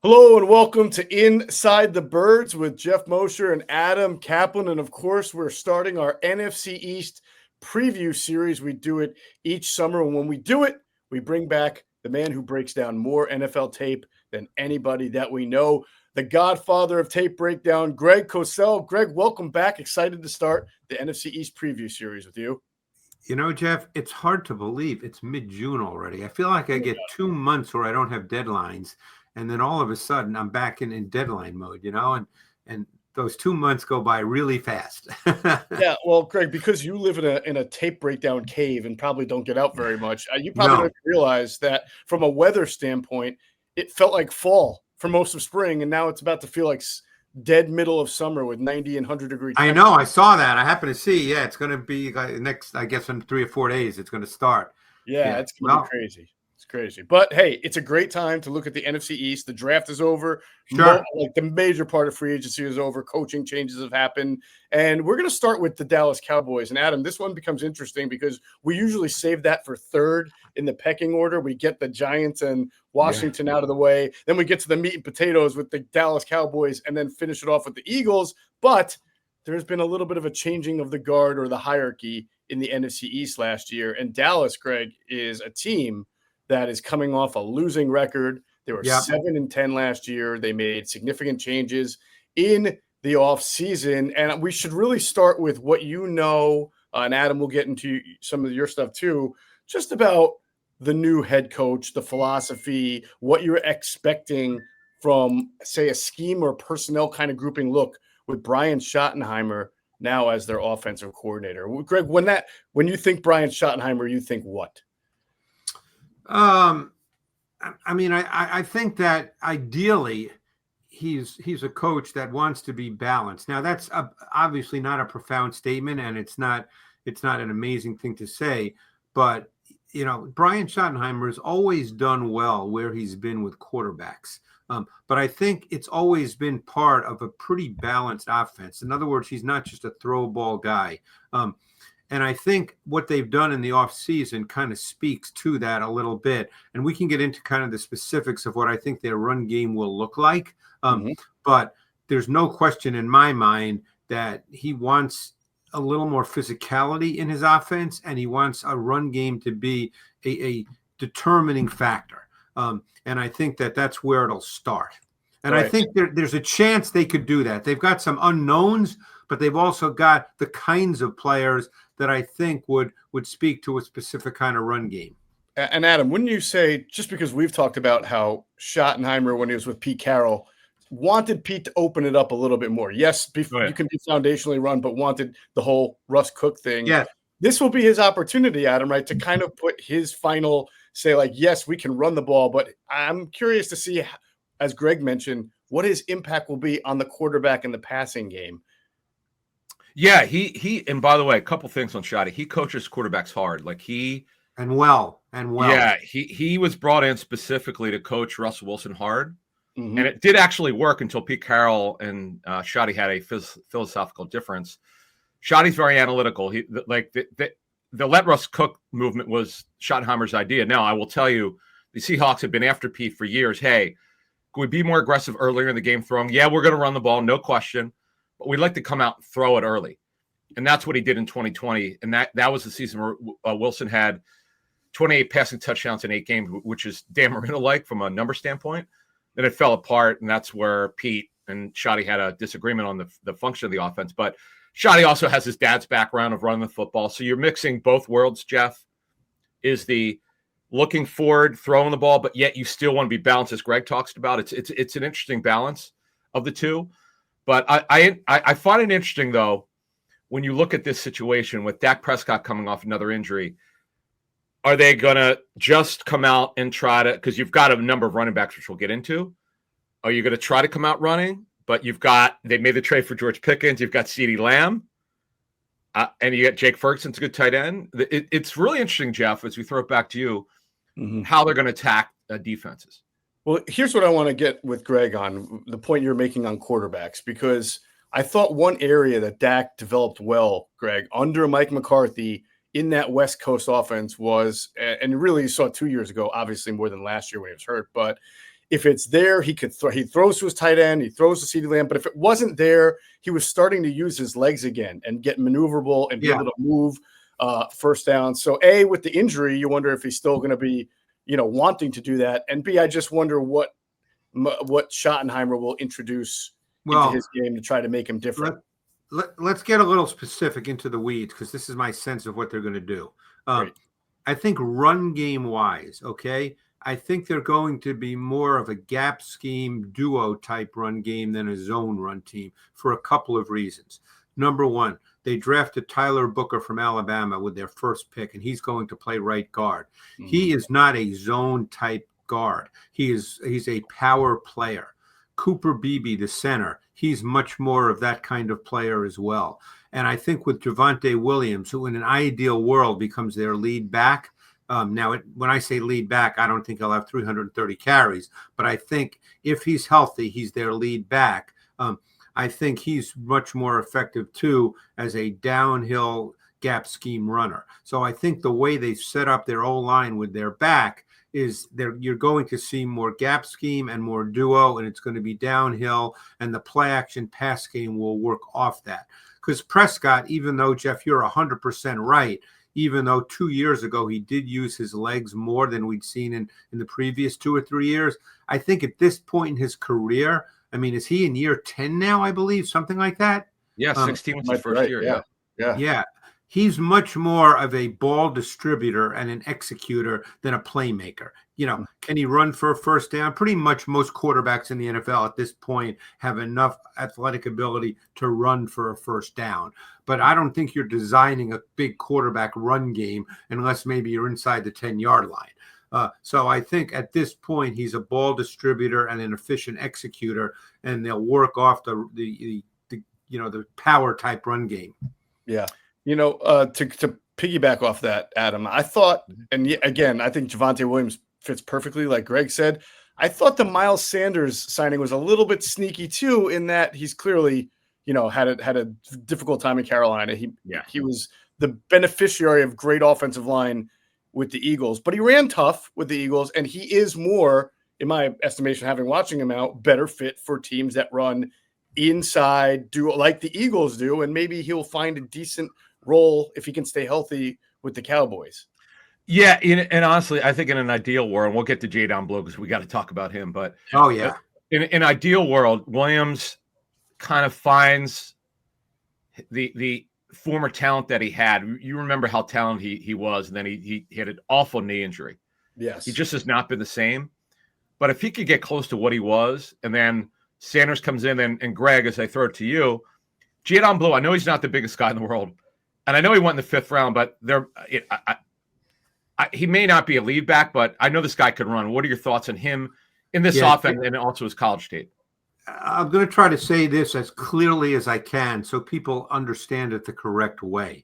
Hello and welcome to Inside the Birds with Geoff Mosher and Adam Caplan. And of course, we're starting our NFC East preview series. We do it each summer. And when we do it, we bring back the man who breaks down more NFL tape than anybody that we know, the godfather of tape breakdown, Greg Cosell. Greg, welcome back. Excited to start the NFC East preview series with you. You know, Geoff, it's hard to believe it's mid-June already. I feel like I get 2 months where I don't have deadlines. And then all of a sudden I'm back in deadline mode, and those 2 months go by really fast. Yeah, well, Greg, because you live in a tape breakdown cave and probably don't get out very much, you probably don't realize that from a weather standpoint, it felt like fall for most of spring, and now it's about to feel like dead middle of summer with 90 and 100-degree temperatures. I know. I saw that. I happen to see. Yeah, it's going to be next, I guess, in 3 or 4 days, it's going to start. Yeah, it's going to be crazy. It's crazy. But, hey, it's a great time to look at the NFC East. The draft is over. Sure. Like the major part of free agency is over. Coaching changes have happened. And we're going to start with the Dallas Cowboys. And, Adam, this one becomes interesting because we usually save that for third in the pecking order. We get the Giants and Washington out of the way. Then we get to the meat and potatoes with the Dallas Cowboys and then finish it off with the Eagles. But there's been a little bit of a changing of the guard or the hierarchy in the NFC East last year. And Dallas, Greg, is a team that is coming off a losing record. They were 7-10 last year. They made significant changes in the offseason. And we should really start with what you know, and Adam will get into some of your stuff too, just about the new head coach, the philosophy, what you're expecting from, say, a scheme or personnel kind of grouping look with Brian Schottenheimer now as their offensive coordinator. Greg, when you think Brian Schottenheimer, you think what? I mean, I think that ideally he's a coach that wants to be balanced. Now, that's obviously not a profound statement, and it's not an amazing thing to say. But Brian Schottenheimer has always done well where he's been with quarterbacks. But I think it's always been part of a pretty balanced offense. In other words, he's not just a throw ball guy. And I think what they've done in the offseason kind of speaks to that a little bit. And we can get into kind of the specifics of what I think their run game will look like. But there's no question in my mind that he wants a little more physicality in his offense, and he wants a run game to be a determining factor. And I think that's where it'll start. And I think there's a chance they could do that. They've got some unknowns, but they've also got the kinds of players that I think would speak to a specific kind of run game. And Adam, wouldn't you say, just because we've talked about how Schottenheimer, when he was with Pete Carroll, wanted Pete to open it up a little bit more? Yes, you can be foundationally run, but wanted the whole Russ Cook thing. Yeah. This will be his opportunity, Adam, right, to kind of put his final say, like, yes, we can run the ball, but I'm curious to see, as Greg mentioned, what his impact will be on the quarterback in the passing game. Yeah, he and by the way, a couple things on Shotty. He coaches quarterbacks hard. Well. Yeah, he was brought in specifically to coach Russell Wilson hard. And it did actually work until Pete Carroll and Shotty had a philosophical difference. Shotty's very analytical. The let Russ cook movement was Schottenheimer's idea. Now, I will tell you, the Seahawks have been after Pete for years. Hey, could we be more aggressive earlier in the game throwing? Yeah, we're going to run the ball, no question. But we'd like to come out and throw it early. And that's what he did in 2020. And that was the season where Wilson had 28 passing touchdowns in 8 games, which is Dan Marino-like from a number standpoint. Then it fell apart, and that's where Pete and Shotty had a disagreement on the function of the offense. But Shotty also has his dad's background of running the football. So you're mixing both worlds, Geoff, is the looking forward, throwing the ball, but yet you still want to be balanced, as Greg talks about. It's an interesting balance of the two. But I find it interesting, though, when you look at this situation with Dak Prescott coming off another injury, are they going to just come out and try to – because you've got a number of running backs, which we'll get into. Are you going to try to come out running? But they made the trade for George Pickens. You've got CeeDee Lamb. And you got Jake Ferguson's a good tight end. It's really interesting, Geoff, as we throw it back to you, how they're going to attack defenses. Well, here's what I want to get with Greg on, the point you're making on quarterbacks, because I thought one area that Dak developed well, Greg, under Mike McCarthy in that West Coast offense was, and really you saw 2 years ago, obviously more than last year when he was hurt, but if it's there, he throws to his tight end, he throws to CeeDee Lamb. But if it wasn't there, he was starting to use his legs again and get maneuverable and be able to move first down. So A, with the injury, you wonder if he's still going to be, wanting to do that. And B, I just wonder what Schottenheimer will introduce into his game to try to make him different. Let's get a little specific into the weeds, because this is my sense of what they're going to do. I think run game wise, okay, I think they're going to be more of a gap scheme duo type run game than a zone run team for a couple of reasons. Number one, they drafted Tyler Booker from Alabama with their first pick, and he's going to play right guard. Mm-hmm. He is not a zone type guard. He's a power player. Cooper Beebe, the center, he's much more of that kind of player as well. And I think with Javonte Williams, who in an ideal world becomes their lead back. When I say lead back, I don't think he'll have 330 carries, but I think if he's healthy, he's their lead back. I think he's much more effective too as a downhill gap scheme runner. So I think the way they've set up their O-line with their back is you're going to see more gap scheme and more duo, and it's going to be downhill, and the play action pass game will work off that. Because Prescott, even though, Geoff, you're 100% right, even though 2 years ago he did use his legs more than we'd seen in the previous 2 or 3 years, I think at this point in his career, I mean, is he in year 10 now, I believe, something like that? Yeah, 16 was his first year. Yeah. He's much more of a ball distributor and an executor than a playmaker. Can he run for a first down? Pretty much most quarterbacks in the NFL at this point have enough athletic ability to run for a first down. But I don't think you're designing a big quarterback run game unless maybe you're inside the 10-yard line. So I think at this point he's a ball distributor and an efficient executor, and they'll work off the power type run game. Yeah. To piggyback off that, Adam, I thought, and again, I think Javonte Williams fits perfectly, like Greg said. I thought the Miles Sanders signing was a little bit sneaky too, in that he's clearly, had a difficult time in Carolina. He was the beneficiary of great offensive line with the Eagles, but he ran tough with the Eagles, and he is more, in my estimation, having watching him out, better fit for teams that run inside, do like the Eagles do, and maybe he'll find a decent role if he can stay healthy with the Cowboys. Yeah, and honestly, I think in an ideal world, and we'll get to Jadon Blue because we got to talk about him, but in an ideal world, Williams kind of finds the former talent that he had. You remember how talented he was, and then he had an awful knee injury. Yes. He just has not been the same. But if he could get close to what he was, and then Sanders comes in, and Greg, as I throw it to you, Jadon Blue, I know he's not the biggest guy in the world, and I know he went in the 5th round, but he may not be a lead back, but I know this guy could run. What are your thoughts on him in this offense and also his college tape? I'm going to try to say this as clearly as I can so people understand it the correct way.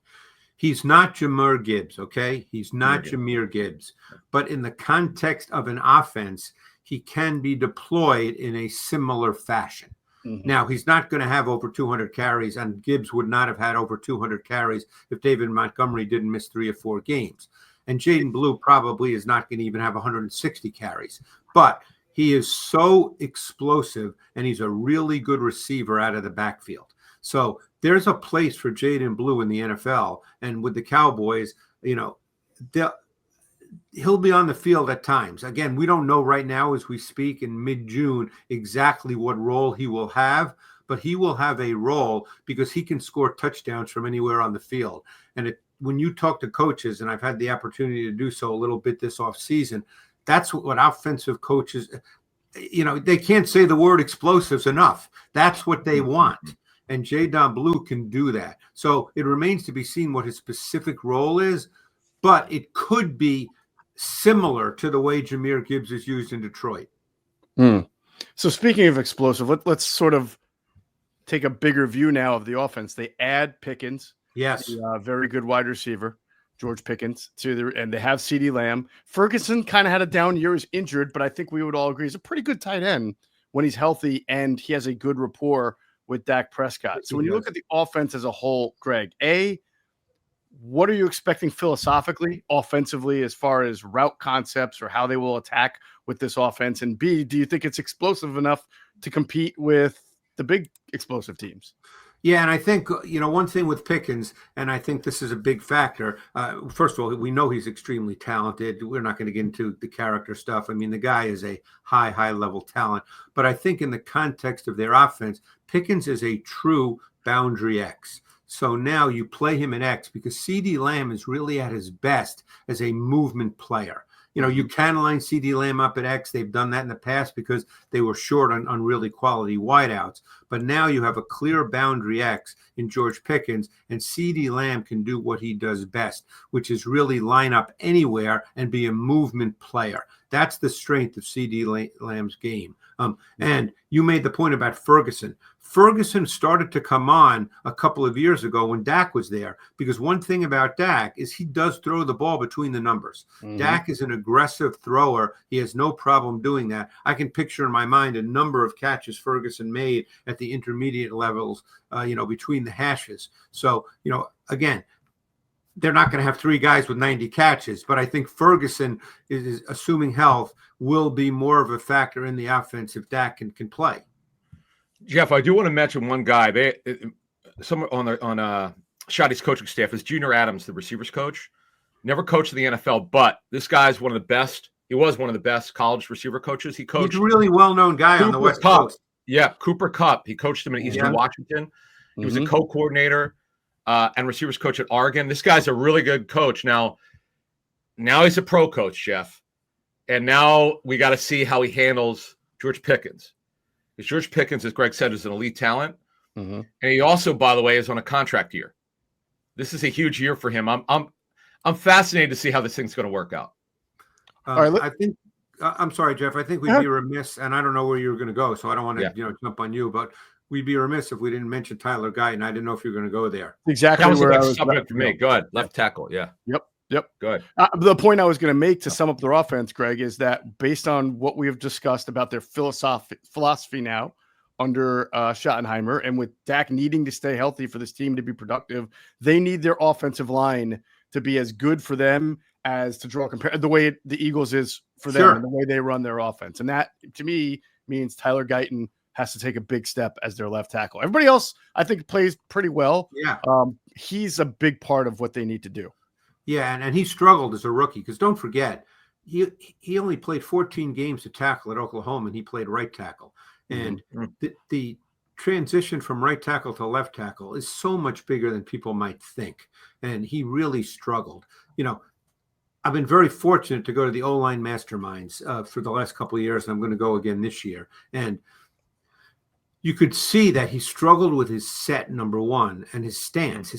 He's not Jahmyr Gibbs, okay? He's not Jahmyr Gibbs. But in the context of an offense, he can be deployed in a similar fashion. Mm-hmm. Now, he's not going to have over 200 carries, and Gibbs would not have had over 200 carries if David Montgomery didn't miss 3 or 4 games. And Jadon Blue probably is not going to even have 160 carries. But he is so explosive, and he's a really good receiver out of the backfield. So there's a place for Jadon Blue in the NFL. And with the Cowboys, he'll be on the field at times. Again, we don't know right now as we speak in mid-June exactly what role he will have, but he will have a role because he can score touchdowns from anywhere on the field. And when you talk to coaches, and I've had the opportunity to do so a little bit this offseason, that's what offensive coaches, they can't say the word explosives enough. That's what they want. And Jadon Blue can do that. So it remains to be seen what his specific role is, but it could be similar to the way Jahmyr Gibbs is used in Detroit. So speaking of explosive, let's sort of take a bigger view now of the offense. They add Pickens. Yes. A very good wide receiver, George Pickens, and they have CeeDee Lamb. Ferguson kind of had a down year, is injured, but I think we would all agree he's a pretty good tight end when he's healthy, and he has a good rapport with Dak Prescott. So when you look at the offense as a whole, Greg, what are you expecting philosophically, offensively, as far as route concepts or how they will attack with this offense? And B, do you think it's explosive enough to compete with the big explosive teams? Yeah, and I think, one thing with Pickens, and I think this is a big factor. First of all, we know he's extremely talented. We're not going to get into the character stuff. I mean, the guy is a high level talent. But I think in the context of their offense, Pickens is a true boundary X. So now you play him in X because CeeDee Lamb is really at his best as a movement player. You can line CeeDee Lamb up at X. They've done that in the past because they were short on really quality wideouts. But now you have a clear boundary X in George Pickens, and CeeDee Lamb can do what he does best, which is really line up anywhere and be a movement player. That's the strength of CeeDee Lamb's game. And you made the point about Ferguson. Ferguson started to come on a couple of years ago when Dak was there, because one thing about Dak is he does throw the ball between the numbers. Dak is an aggressive thrower. He has no problem doing that. I can picture in my mind a number of catches Ferguson made at the intermediate levels, between the hashes. So, again, they're not going to have three guys with 90 catches, but I think Ferguson is assuming health will be more of a factor in the offense if Dak can play. Geoff, I do want to mention one guy. Someone on Shotty's coaching staff is Junior Adams, the receivers coach. Never coached in the NFL, but this guy's one of the best. He was one of the best college receiver coaches. He coached. He's a really well-known guy on the West Coast. Yeah, Cooper Kupp. He coached him in Eastern Washington. He was a co-coordinator and receivers coach at Oregon. This guy's a really good coach. Now he's a pro coach, Geoff. And now we got to see how he handles George Pickens. Because George Pickens, as Greg said, is an elite talent. And he also, by the way, is on a contract year. This is a huge year for him. I'm fascinated to see how this thing's going to work out. All right, I think I'm sorry, Geoff. I think we'd be remiss, and I don't know where you're going to go, so I don't want to jump on you, but we'd be remiss if we didn't mention Tyler Guyton. I didn't know if you were going to go there. Exactly. That was where a I good was subject for me. Good. Left tackle. Yeah. Yep. Good. The point I was going to make to sum up their offense, Greg, is that based on what we have discussed about their philosophy now under Schottenheimer, and with Dak needing to stay healthy for this team to be productive, they need their offensive line to be as good for them as to draw the way the Eagles is for them and the way they run their offense. And that, to me, means Tyler Guyton has to take a big step as their left tackle. Everybody else, I think, plays pretty well. Yeah. He's a big part of what they need to do. Yeah, and he struggled as a rookie because don't forget, he only played 14 games to tackle at Oklahoma, and he played right tackle. And the transition from right tackle to left tackle is so much bigger than people might think. And he really struggled. I've been very fortunate to go to the O-line masterminds for the last couple of years, and I'm going to go again this year. And you could see that he struggled with his set, number one, and his stance.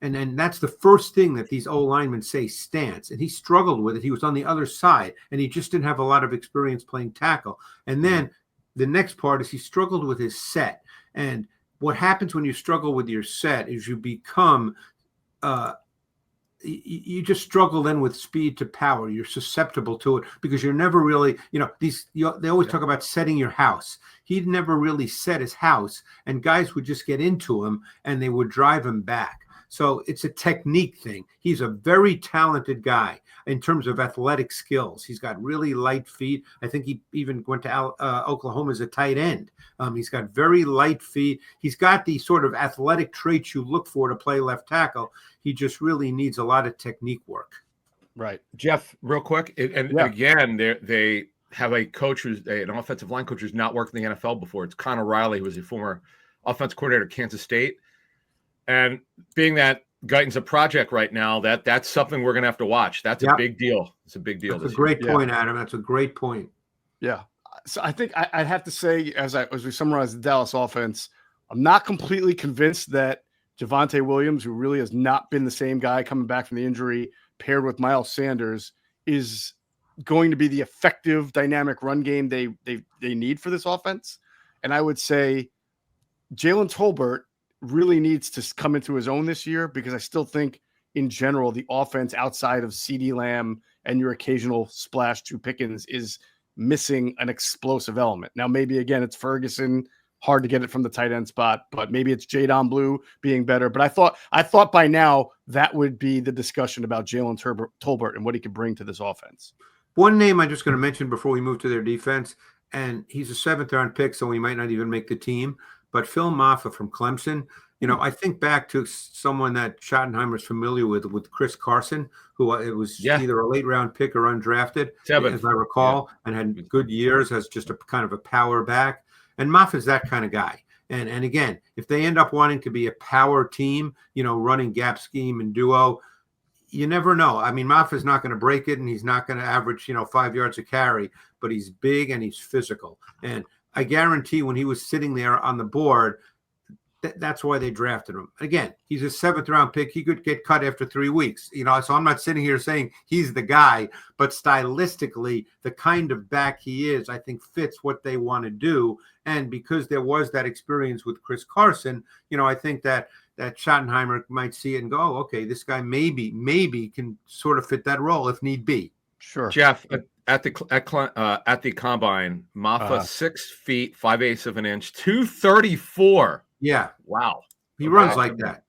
And then that's the first thing that these O-linemen say, stance. And he struggled with it. He was on the other side, and he just didn't have a lot of experience playing tackle. And then the next part is he struggled with his set. And what happens when you struggle with your set is you become you just struggle then with speed to power. You're susceptible to it because you're never really, they always talk about setting your house. He'd never really set his house, and guys would just get into him and they would drive him back. So it's a technique thing. He's a very talented guy in terms of athletic skills. He's got really light feet. I think he even went to Oklahoma as a tight end. He's got very light feet. He's got the sort of athletic traits you look for to play left tackle. He just really needs a lot of technique work. Right. Geoff, real quick. Again, they have a coach an offensive line coach who's not worked in the NFL before. It's Connor Riley, who was a former offensive coordinator at Kansas State. And being that Guyton's a project right now, that's something we're going to have to watch. That's a big deal. It's a big deal. That's a great point, Adam. That's a great point. Yeah. So I think I'd have to say, as we summarize the Dallas offense, I'm not completely convinced that Javonte Williams, who really has not been the same guy coming back from the injury, paired with Miles Sanders, is going to be the effective dynamic run game they need for this offense. And I would say Jalen Tolbert really needs to come into his own this year, because I still think in general, the offense outside of CeeDee Lamb and your occasional splash to Pickens is missing an explosive element. Now, maybe again, it's Ferguson Hard to get it from the tight end spot, but maybe it's Jadon Blue being better. But I thought by now that would be the discussion about Jalen Tolbert and what he could bring to this offense. One name I'm just going to mention before we move to their defense, and he's a 7th-round pick, so he might not even make the team, but Phil Maffa from Clemson. I think back to someone that Schottenheimer's familiar with Chris Carson, who it was either a late-round pick or undrafted, as I recall, and had good years as just a kind of a power back. And Maffa's that kind of guy. And again, if they end up wanting to be a power team, running gap scheme and duo, you never know. I mean, Maffa's not going to break it, and he's not going to average, 5 yards a carry, but he's big and he's physical. And I guarantee when he was sitting there on the board, that's why they drafted him. Again, he's a 7th-round pick. He could get cut after 3 weeks. So I'm not sitting here saying he's the guy, but stylistically, the kind of back he is, I think fits what they want to do. And because there was that experience with Chris Carson, I think that Schottenheimer might see it and go, oh, okay, this guy maybe can sort of fit that role if need be. Sure. Geoff, at the combine, Maffa 6 feet 5/8 of an inch, 234. Yeah. Wow. He runs like that.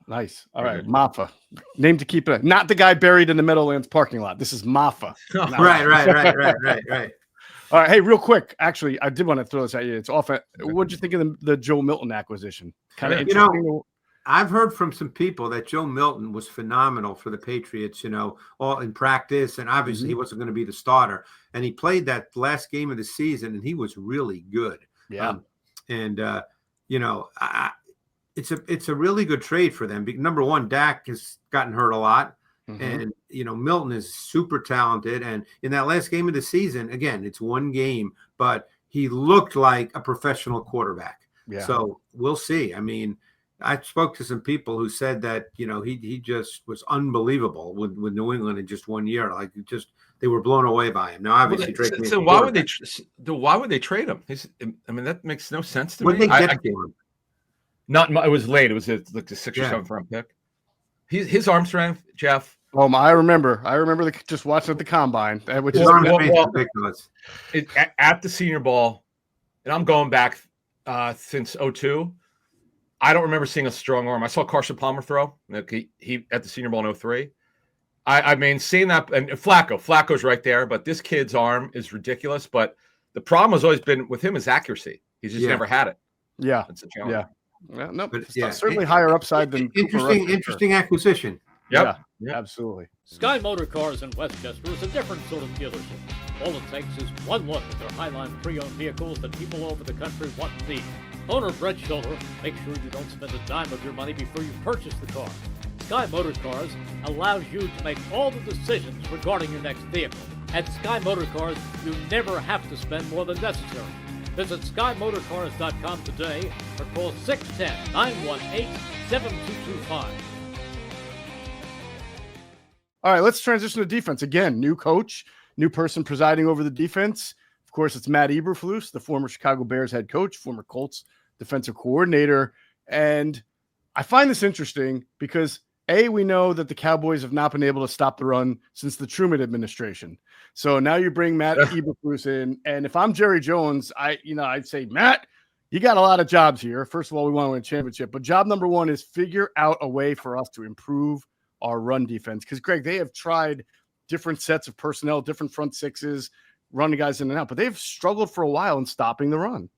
Nice. All right. Maffa. Name to keep it. Not the guy buried in the Meadowlands parking lot. This is Maffa. Right. All right. Hey, real quick. Actually, I did want to throw this at you. It's off. What'd you think of the Joe Milton acquisition? Kind of interesting. I've heard from some people that Joe Milton was phenomenal for the Patriots, all in practice. And obviously he wasn't going to be the starter. And he played that last game of the season and he was really good. Yeah. It's a really good trade for them. Number one, Dak has gotten hurt a lot. And, Milton is super talented. And in that last game of the season, again, it's one game, but he looked like a professional quarterback. Yeah. So we'll see. I mean, I spoke to some people who said that, he just was unbelieving with New England in just 1 year. Like they were blown away by him. Now, obviously, why would they trade him? That makes no sense to me. What did they get for him? It was late. It was like the 6th or 7th round pick. His arm strength, Geoff. Oh, I remember just watching at the combine, which is ridiculous. At the Senior Bowl, and I'm going back since 2002. I don't remember seeing a strong arm. I saw Carson Palmer throw. He at the Senior Bowl in 2003. I mean, seeing that, and Flacco's right there, but this kid's arm is ridiculous. But the problem has always been with him is accuracy. He's just never had it. Yeah, it's a challenge. Yeah. Well, no, but certainly higher upside than interesting acquisition. Yep. Yeah, absolutely. Sky Motor Cars in Westchester is a different sort of dealership. All it takes is one look at their Highline pre-owned vehicles that people all over the country want and need. Owner Brett Schulter makes sure you don't spend a dime of your money before you purchase the car. Sky Motor Cars allows you to make all the decisions regarding your next vehicle. At Sky Motor Cars, you never have to spend more than necessary. Visit SkyMotorCars.com today or call 610-918-7225. All right, let's transition to defense. Again, new coach, new person presiding over the defense. Of course, it's Matt Eberflus, the former Chicago Bears head coach, former Colts defensive coordinator. And I find this interesting because, A, we know that the Cowboys have not been able to stop the run since the Truman administration. So now you bring Matt Eberflus in. And if I'm Jerry Jones, I'd say, Matt, you got a lot of jobs here. First of all, we want to win a championship. But job number one is figure out a way for us to improve our run defense. Because, Greg, they have tried different sets of personnel, different front sixes, running guys in and out, but they've struggled for a while in stopping the run.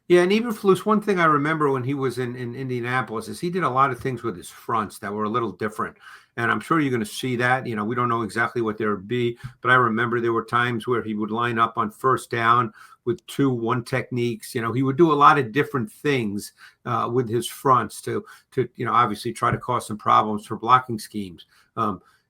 Yeah, and Eberflus, one thing I remember when he was in Indianapolis is he did a lot of things with his fronts that were a little different. And I'm sure you're going to see that. We don't know exactly what there would be, but I remember there were times where he would line up on first down with 2-1 techniques. He would do a lot of different things with his fronts to obviously try to cause some problems for blocking schemes.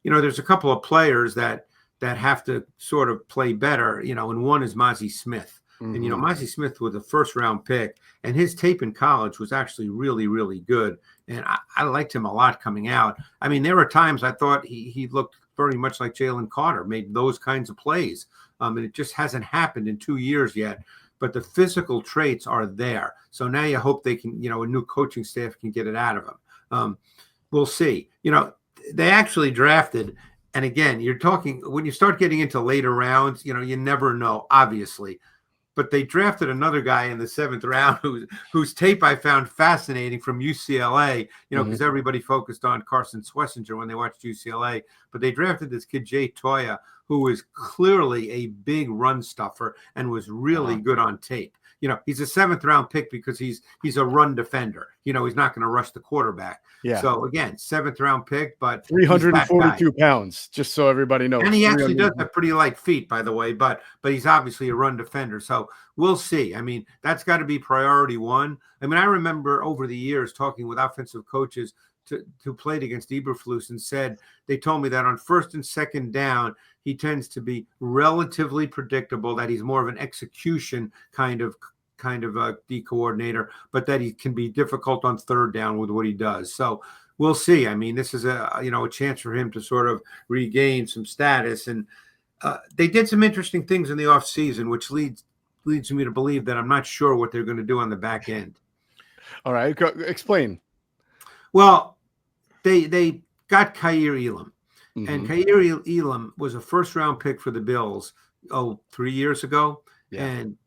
There's a couple of players that have to sort of play better, and one is Mozzie Smith. And, Mozzie Smith was a first-round pick, and his tape in college was actually really, really good. And I liked him a lot coming out. I mean, there were times I thought he looked very much like Jalen Carter, made those kinds of plays. And it just hasn't happened in 2 years yet. But the physical traits are there. So now you hope they can, a new coaching staff can get it out of him. We'll see. They actually drafted, and again, you're talking, when you start getting into later rounds, you never know, obviously. but they drafted another guy in the 7th round whose tape I found fascinating from UCLA, because everybody focused on Carson Schlesinger when they watched UCLA, but they drafted this kid, Jay Toya, who is clearly a big run stuffer and was really good on tape. He's a 7th round pick because he's a run defender. He's not going to rush the quarterback. Yeah. So again, 7th round pick, but 342 pounds, just so everybody knows. And he actually does have pretty light feet, by the way, but he's obviously a run defender. So we'll see. I mean, that's got to be priority one. I mean, I remember over the years talking with offensive coaches who played against Eberflus and they told me that on 1st and 2nd down, he tends to be relatively predictable, that he's more of an execution kind of a D coordinator, but that he can be difficult on 3rd down with what he does. So we'll see. I mean, this is a chance for him to sort of regain some status. And they did some interesting things in the offseason, which leads me to believe that I'm not sure what they're going to do on the back end. All right. Explain. Well, they got Kaiir Elam. And Kaiir Elam was a 1st round pick for the Bills, 3 years ago. Yeah. And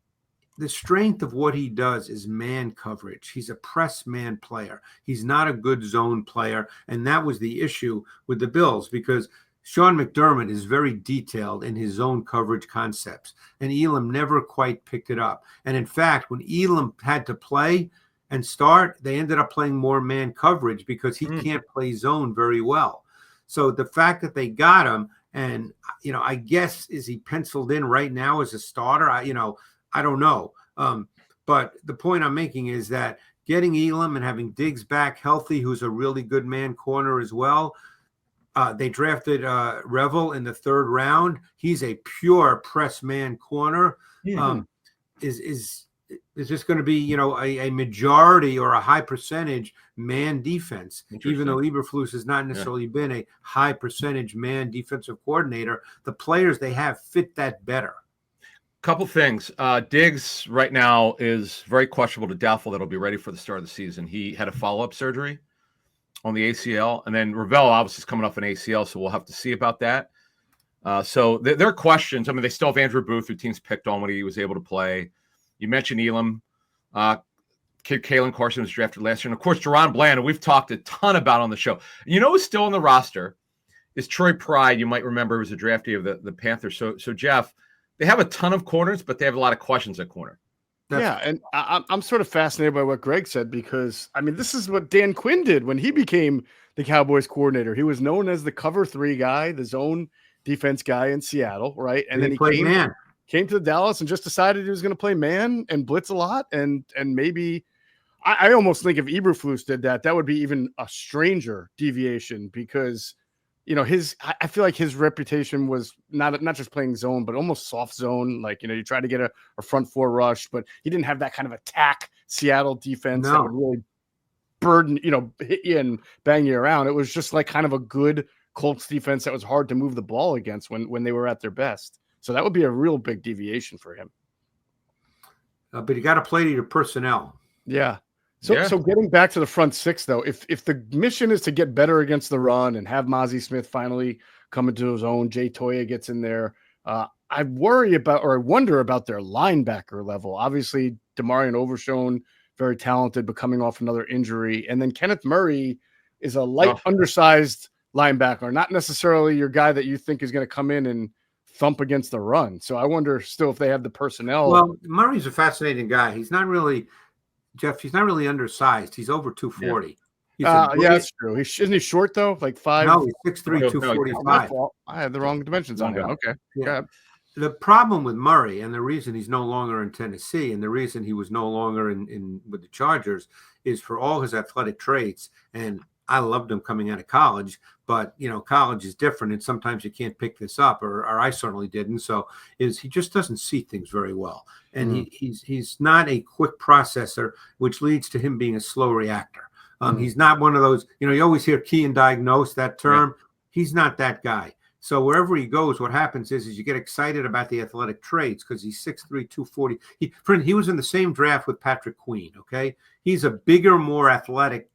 the strength of what he does is man coverage. He's a press man player. He's not a good zone player. And that was the issue with the Bills, because Sean McDermott is very detailed in his zone coverage concepts. And Elam never quite picked it up. And in fact, when Elam had to play and start, they ended up playing more man coverage because he can't play zone very well. So the fact that they got him, and, I guess, is he penciled in right now as a starter? I don't know. But the point I'm making is that getting Elam and having Diggs back healthy, who's a really good man corner as well. They drafted Revel in the 3rd round. He's a pure press man corner. Is just going to be, a majority or a high percentage man defense, even though Eberflus has not necessarily been a high percentage man defensive coordinator. The players they have fit that better. Couple things. Diggs right now is very questionable to doubtful that he'll be ready for the start of the season. He had a follow-up surgery on the ACL, and then Ravel obviously is coming off an ACL, so we'll have to see about that. So there are questions. I mean, they still have Andrew Booth, who teams picked on when he was able to play. You mentioned Elam. Kid Kalen Carson was drafted last year. And, of course, Jerron Bland, who we've talked a ton about on the show. Who's still on the roster is Troy Pride. You might remember, was a draftee of the Panthers. So Geoff, they have a ton of corners, but they have a lot of questions at corner. And I'm sort of fascinated by what Greg said, because, I mean, this is what Dan Quinn did when he became the Cowboys coordinator. He was known as the cover 3 guy, the zone defense guy in Seattle, right? And then he came to Dallas and just decided he was going to play man and blitz a lot. And maybe I almost think if Eberflus did that, that would be even a stranger deviation, because, I feel like his reputation was not just playing zone, but almost soft zone. Like, you try to get a front 4 rush, but he didn't have that kind of attack Seattle defense that would really burden, hit you and bang you around. It was just like kind of a good Colts defense that was hard to move the ball against when they were at their best. So that would be a real big deviation for him. But you got to play to your personnel. Yeah. So getting back to the front 6, though, if the mission is to get better against the run and have Mozzie Smith finally come into his own, Jay Toya gets in there, I wonder about their linebacker level. Obviously, Demarion Overshone, very talented, but coming off another injury. And then Kenneth Murray is a light, undersized linebacker, not necessarily your guy that you think is going to come in and thump against the run. So I wonder still if they have the personnel. Well, Murray's a fascinating guy. He's not really, Geoff, he's not really undersized. He's over 240. Yeah, that's true. Isn't he short, though? Like 5? No, he's 6'3", 245. I had the wrong dimensions on him. Okay. Yeah. The problem with Murray, and the reason he's no longer in Tennessee, and the reason he was no longer in with the Chargers, is for all his athletic traits. And I loved him coming out of college, but college is different, and sometimes you can't pick this up, or I certainly didn't. So he just doesn't see things very well, and he's not a quick processor, which leads to him being a slow reactor. He's not one of those. You always hear key and diagnose, that term. Yeah. He's not that guy. So wherever he goes, what happens is you get excited about the athletic traits because he's 6'3", 240. He was in the same draft with Patrick Queen. Okay, he's a bigger, more athletic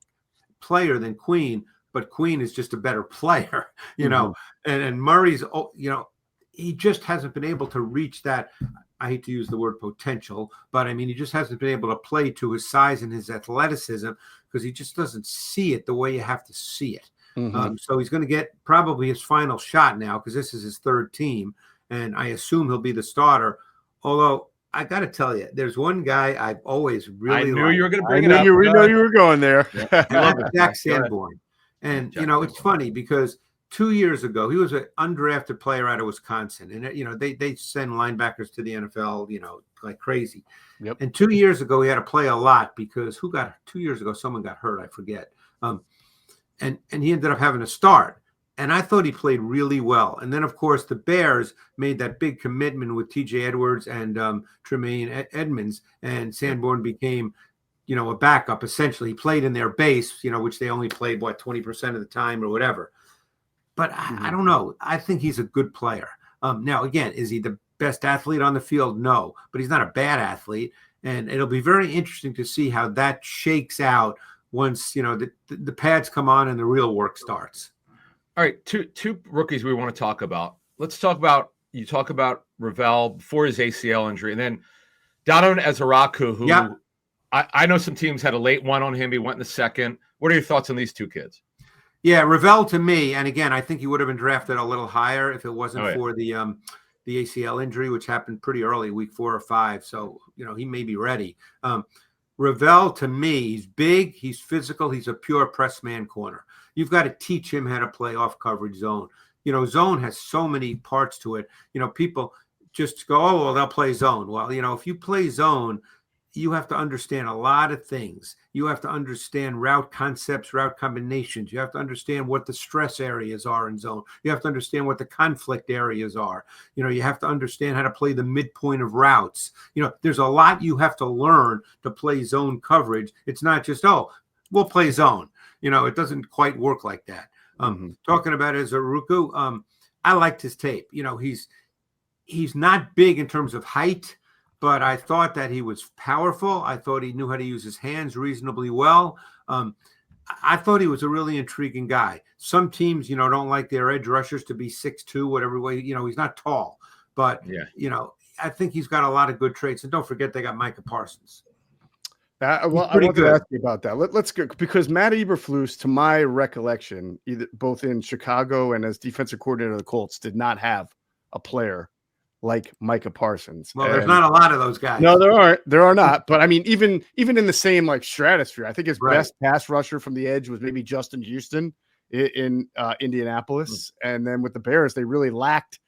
player than Queen, but Queen is just a better player, and Murray's, he just hasn't been able to reach that. I hate to use the word potential, but I mean, he just hasn't been able to play to his size and his athleticism because he just doesn't see it the way you have to see it. So he's going to get probably his final shot now because this is his third team, and I assume he'll be the starter. Although I got to tell you, there's one guy I've always really I knew liked. you were going to bring it up. We know you were going there. Jack Sanborn. And, it's funny because 2 years ago, he was an undrafted player out of Wisconsin. And, they send linebackers to the NFL, like crazy. Yep. And 2 years ago, he had to play a lot because 2 years ago, someone got hurt. I forget. And he ended up having to start. And I thought he played really well. And then, of course, the Bears made that big commitment with T.J. Edwards and Tremaine Edmonds. And Sanborn became, a backup, essentially. He played in their base, which they only played, 20% of the time or whatever. But I don't know. I think he's a good player. Now, again, is he the best athlete on the field? No. But he's not a bad athlete. And it'll be very interesting to see how that shakes out once, the pads come on and the real work starts. All right, two rookies we want to talk about. Let's talk about Ravel before his ACL injury, and then Donovan Ezaraku, who I know some teams had a late one on him. He went in the second. What are your thoughts on these two kids? Yeah, Ravel to me, and again, I think he would have been drafted a little higher if it wasn't for the ACL injury, which happened pretty early, week 4 or 5. So he may be ready. Ravel to me, he's big, he's physical, he's a pure press man corner. You've got to teach him how to play off coverage zone. Zone has so many parts to it. People just go, oh, well, they'll play zone. Well, if you play zone, you have to understand a lot of things. You have to understand route concepts, route combinations. You have to understand what the stress areas are in zone. You have to understand what the conflict areas are. You have to understand how to play the midpoint of routes. There's a lot you have to learn to play zone coverage. It's not just, oh, we'll play zone. It doesn't quite work like that. Talking about Ezaraku, I liked his tape. He's not big in terms of height, but I thought that he was powerful. I thought he knew how to use his hands reasonably well. I thought he was a really intriguing guy. Some teams, don't like their edge rushers to be 6'2", whatever way. He's not tall, but I think he's got a lot of good traits. And don't forget, they got Micah Parsons. I wanted to ask you about that. Let's go, because Matt Eberflus, to my recollection, both in Chicago and as defensive coordinator of the Colts, did not have a player like Micah Parsons. Well, there's not a lot of those guys. No, there are not. But I mean, even in the same stratosphere, I think his best pass rusher from the edge was maybe Justin Houston in Indianapolis, and then with the Bears, they really lacked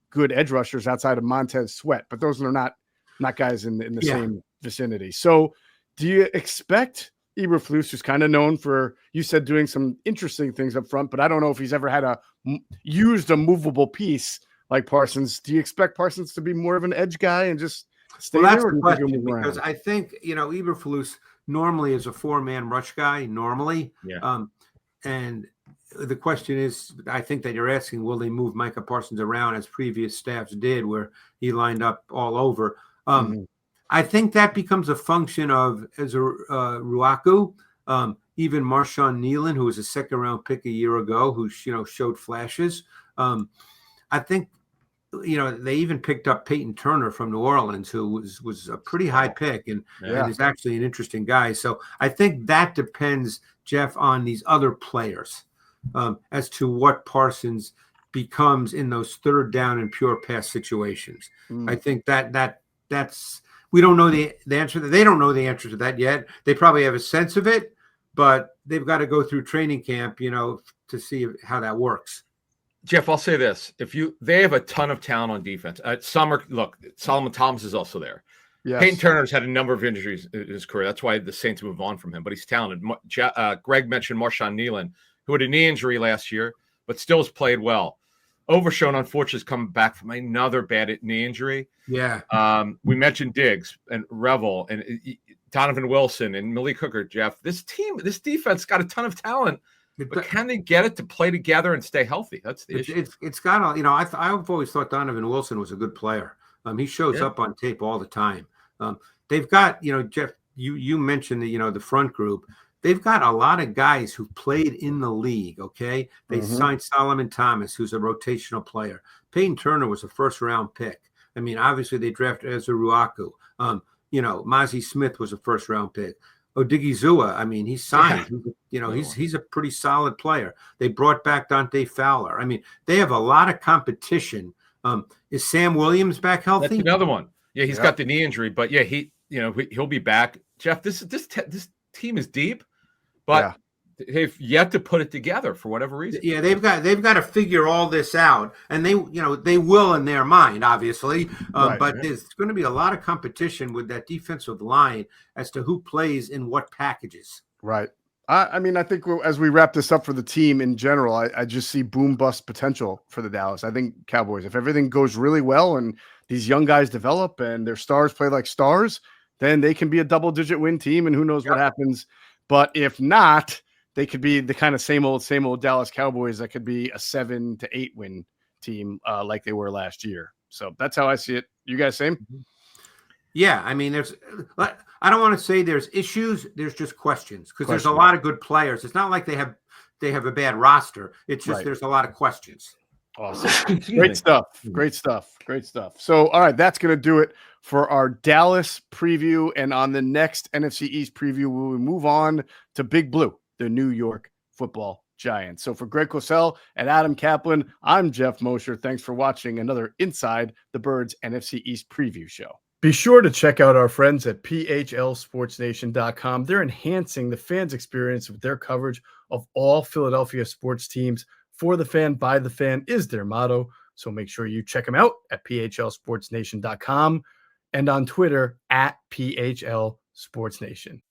good edge rushers outside of Montez Sweat. But those are not guys in the same vicinity. So, do you expect Eberflus, who's kind of known for, you said, doing some interesting things up front, but I don't know if he's ever had used a movable piece like Parsons. Do you expect Parsons to be more of an edge guy and just stay there? That's the question, because I think, Eberflus normally is a 4-man rush guy, normally. Yeah. And the question is, I think that you're asking, will they move Micah Parsons around as previous staffs did, where he lined up all over? I think that becomes a function of Ezaraku, even Marshawn Nealon, who was a 2nd-round pick a year ago, who showed flashes. I think they even picked up Peyton Turner from New Orleans, who was a pretty high pick and is actually an interesting guy. So I think that depends, Geoff, on these other players as to what Parsons becomes in those 3rd down and pure pass situations. I think that's. We don't know the answer. They don't know the answer to that yet. They probably have a sense of it, but they've got to go through training camp, to see how that works. Geoff, I'll say this: they have a ton of talent on defense. Solomon Thomas is also there. Yes. Peyton Turner's had a number of injuries in his career. That's why the Saints move on from him, but he's talented. Greg mentioned Marshawn Nealon, who had a knee injury last year, but still has played well. Overshown, unfortunately, is coming back from another bad knee injury. Yeah. We mentioned Diggs and Revel and Donovan Wilson and Malik Hooker, Geoff. This defense got a ton of talent, but can they get it to play together and stay healthy? That's the issue. It's got I've always thought Donovan Wilson was a good player. He shows up on tape all the time. They've got, Geoff, you mentioned the front group. They've got a lot of guys who played in the league, okay? They signed Solomon Thomas, who's a rotational player. Peyton Turner was a 1st-round pick. I mean, obviously they drafted Ezra Ruaku. Mozzie Smith was a first-round pick. Odigizua, I mean, he's signed. Yeah. He's a pretty solid player. They brought back Dante Fowler. I mean, they have a lot of competition. Is Sam Williams back healthy? That's another one. Yeah, he's got the knee injury, but yeah, he'll be back. Geoff, this team is deep, but they've yet to put it together for whatever reason. Yeah, they've got to figure all this out, and they will in their mind, obviously. But there's going to be a lot of competition with that defensive line as to who plays in what packages. Right. I mean, I think as we wrap this up for the team in general, I just see boom bust potential for the Dallas. I think Cowboys, if everything goes really well and these young guys develop and their stars play like stars, then they can be a double-digit win team, and who knows what happens. But if not, they could be the kind of same old Dallas Cowboys that could be a 7 to 8 win team like they were last year. So that's how I see it. You guys same? Yeah, I mean, I don't want to say there's issues. There's just questions because there's a lot of good players. It's not like they have a bad roster. It's just there's a lot of questions. Awesome. Great stuff. So, all right, that's going to do it for our Dallas preview. And on the next NFC East preview, we will move on to Big Blue, the New York Football Giants. So for Greg Cosell and Adam Caplan, I'm Geoff Mosher. Thanks for watching another Inside the Birds NFC East preview show. Be sure to check out our friends at PHLSportsNation.com. They're enhancing the fans' experience with their coverage of all Philadelphia sports teams. For the fan, by the fan is their motto. So make sure you check them out at PHLSportsNation.com and on Twitter at PHLSportsNation.